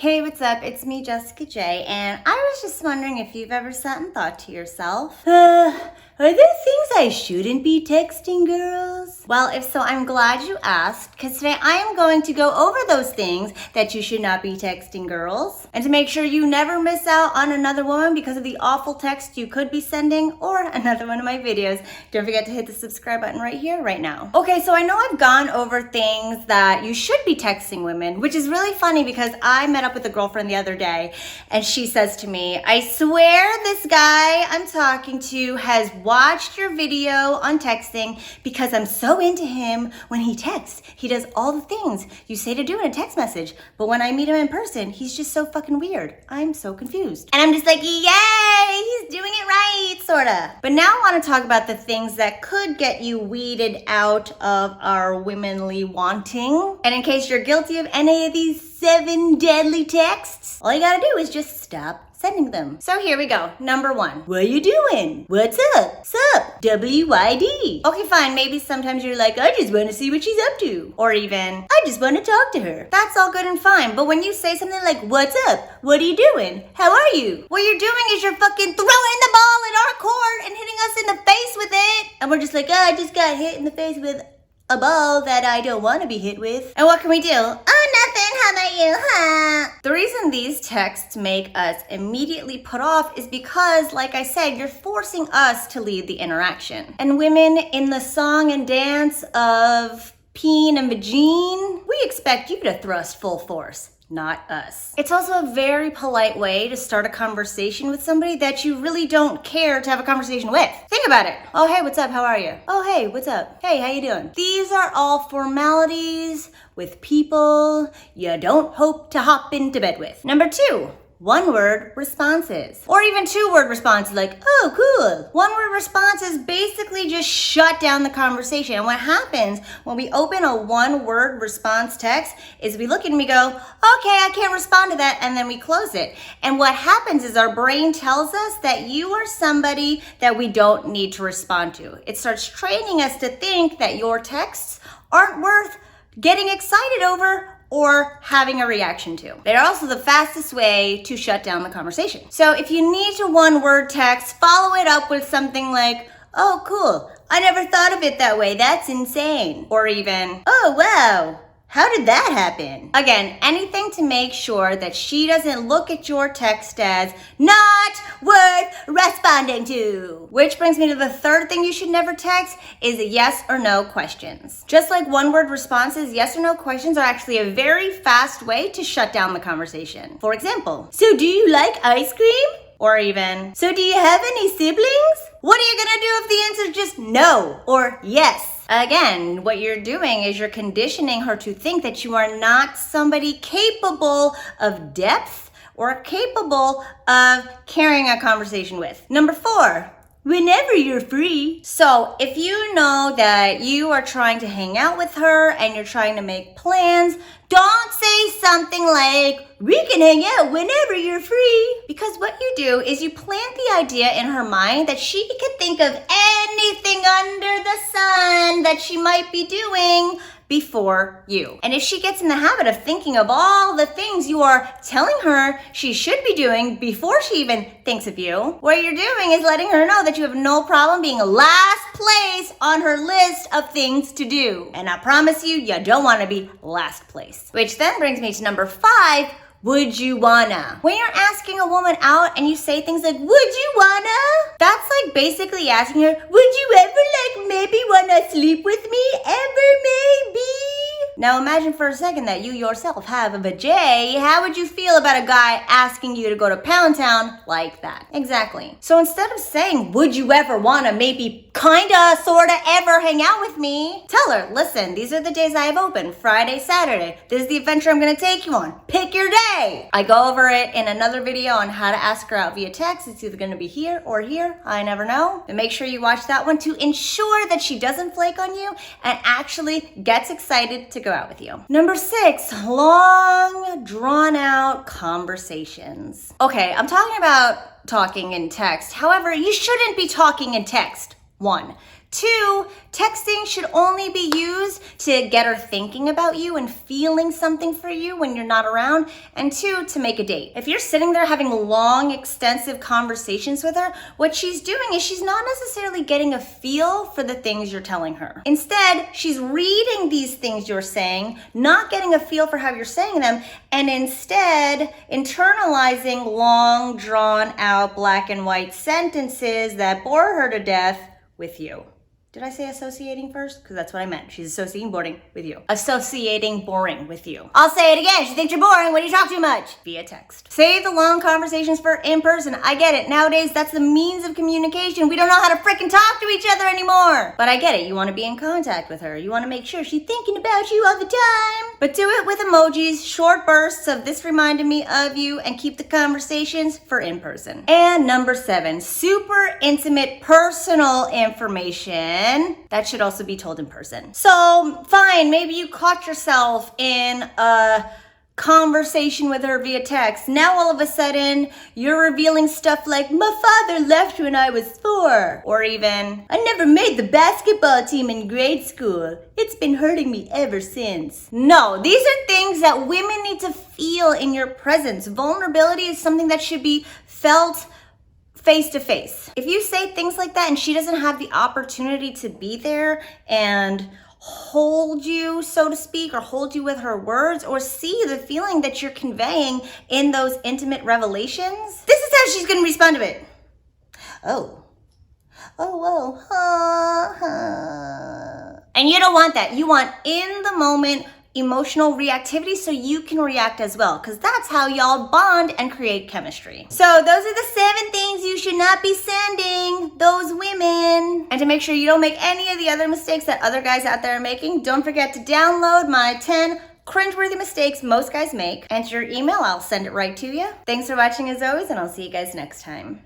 Hey, what's up? It's me, Jessica J, and I was just wondering if you've ever sat and thought to yourself, are there things I shouldn't be texting girls? Well, if so, I'm glad you asked, because today I am going to go over those things that you should not be texting girls, and to make sure you never miss out on another woman because of the awful text you could be sending, or another one of my videos. Don't forget to hit the subscribe button right here, right now. Okay, so I know I've gone over things that you should be texting women, which is really funny because I met up with a girlfriend the other day, and she says to me, I swear this guy I'm talking to has watched your video on texting because I'm so into him when he texts. He does all the things you say to do in a text message, but when I meet him in person, he's just so fucking weird. I'm so confused. And I'm just like, yay, he's doing it right, sorta. But now I want to talk about the things that could get you weeded out of our womanly wanting. And in case you're guilty of any of these 7 deadly texts, all you gotta do is just stop sending them. So here we go. Number 1. What you doing? What's up? Sup? WYD. Okay, fine. Maybe sometimes you're like, I just want to see what she's up to. Or even, I just want to talk to her. That's all good and fine. But when you say something like, what's up? What are you doing? How are you? What you're doing is you're fucking throwing the ball in our court and hitting us in the face with it. And we're just like, oh, I just got hit in the face with a ball that I don't want to be hit with. And what can we do? Oh, nothing. How about you, huh? The reason these texts make us immediately put off is because, like I said, you're forcing us to lead the interaction. And women in the song and dance of peen and vagine, we expect you to thrust full force. Not us. It's also a very polite way to start a conversation with somebody that you really don't care to have a conversation with. Think about it. Oh, hey, what's up? How are you? Oh, hey, what's up? Hey, how you doing? These are all formalities with people you don't hope to hop into bed with. Number 2. 1-word responses. Or even 2-word responses like, oh, cool. 1-word responses basically just shut down the conversation. And what happens when we open a 1-word response text is we look at it and we go, okay, I can't respond to that, and then we close it. And what happens is our brain tells us that you are somebody that we don't need to respond to. It starts training us to think that your texts aren't worth getting excited over or having a reaction to. They're also the fastest way to shut down the conversation. So if you need to 1-word text, follow it up with something like, oh, cool, I never thought of it that way, that's insane. Or even, oh, wow, how did that happen? Again, anything to make sure that she doesn't look at your text as not worth responding to. Which brings me to the 3rd thing you should never text is yes or no questions. Just like 1-word responses, yes or no questions are actually a very fast way to shut down the conversation. For example, so do you like ice cream? Or even, so do you have any siblings? What are you gonna do if the answer is just no or yes? Again, what you're doing is you're conditioning her to think that you are not somebody capable of depth or capable of carrying a conversation with. Number 4. Whenever you're free. So if you know that you are trying to hang out with her and you're trying to make plans, don't say something like, we can hang out whenever you're free. Because what you do is you plant the idea in her mind that she could think of anything under the sun that she might be doing before you. And if she gets in the habit of thinking of all the things you are telling her she should be doing before she even thinks of you, what you're doing is letting her know that you have no problem being last place on her list of things to do. And I promise you, you don't want to be last place. Which then brings me to number 5. Would you wanna? When you're asking a woman out and you say things like, would you wanna? That's like basically asking her, would you ever maybe wanna sleep with me? Ever maybe? Now imagine for a second that you yourself have a vajay. How would you feel about a guy asking you to go to Pound Town like that? Exactly. So instead of saying, would you ever wanna maybe kinda, sorta, ever hang out with me? Tell her, listen, these are the days I have open, Friday, Saturday. This is the adventure I'm gonna take you on. Pick your day. I go over it in another video on how to ask her out via text. It's either gonna be here or here. I never know. But make sure you watch that one to ensure that she doesn't flake on you and actually gets excited to go out with you. Number 6, long, drawn out conversations. Okay, I'm talking about talking in text. However, you shouldn't be talking in text. 1. 2, texting should only be used to get her thinking about you and feeling something for you when you're not around. And 2, to make a date. If you're sitting there having long, extensive conversations with her, what she's doing is she's not necessarily getting a feel for the things you're telling her. Instead, she's reading these things you're saying, not getting a feel for how you're saying them, and instead internalizing long, drawn out, black and white sentences that bore her to death with you. Did I say associating first? Because that's what I meant. She's associating boring with you. Associating boring with you. I'll say it again. She thinks you're boring when you talk too much. Via text. Save the long conversations for in person. I get it. Nowadays, that's the means of communication. We don't know how to freaking talk to each other anymore. But I get it. You want to be in contact with her. You want to make sure she's thinking about you all the time. But do it with emojis, short bursts of this reminded me of you, and keep the conversations for in person. And number 7, super intimate personal information. That should also be told in person. So fine, maybe you caught yourself in a conversation with her via text. Now all of a sudden you're revealing stuff like, my father left when I was 4. Or even, I never made the basketball team in grade school. It's been hurting me ever since. No, these are things that women need to feel in your presence. Vulnerability is something that should be felt face to face. If you say things like that and she doesn't have the opportunity to be there and hold you, so to speak, or hold you with her words, or see the feeling that you're conveying in those intimate revelations, this is how she's gonna respond to it. And you don't want that. You want in the moment emotional reactivity so you can react as well, because that's how y'all bond and create chemistry. So those are the 7 things you should not be sending those women. And to make sure you don't make any of the other mistakes that other guys out there are making, don't forget to download my 10 cringeworthy mistakes most guys make. Enter your email, I'll send it right to you. Thanks for watching as always, and I'll see you guys next time.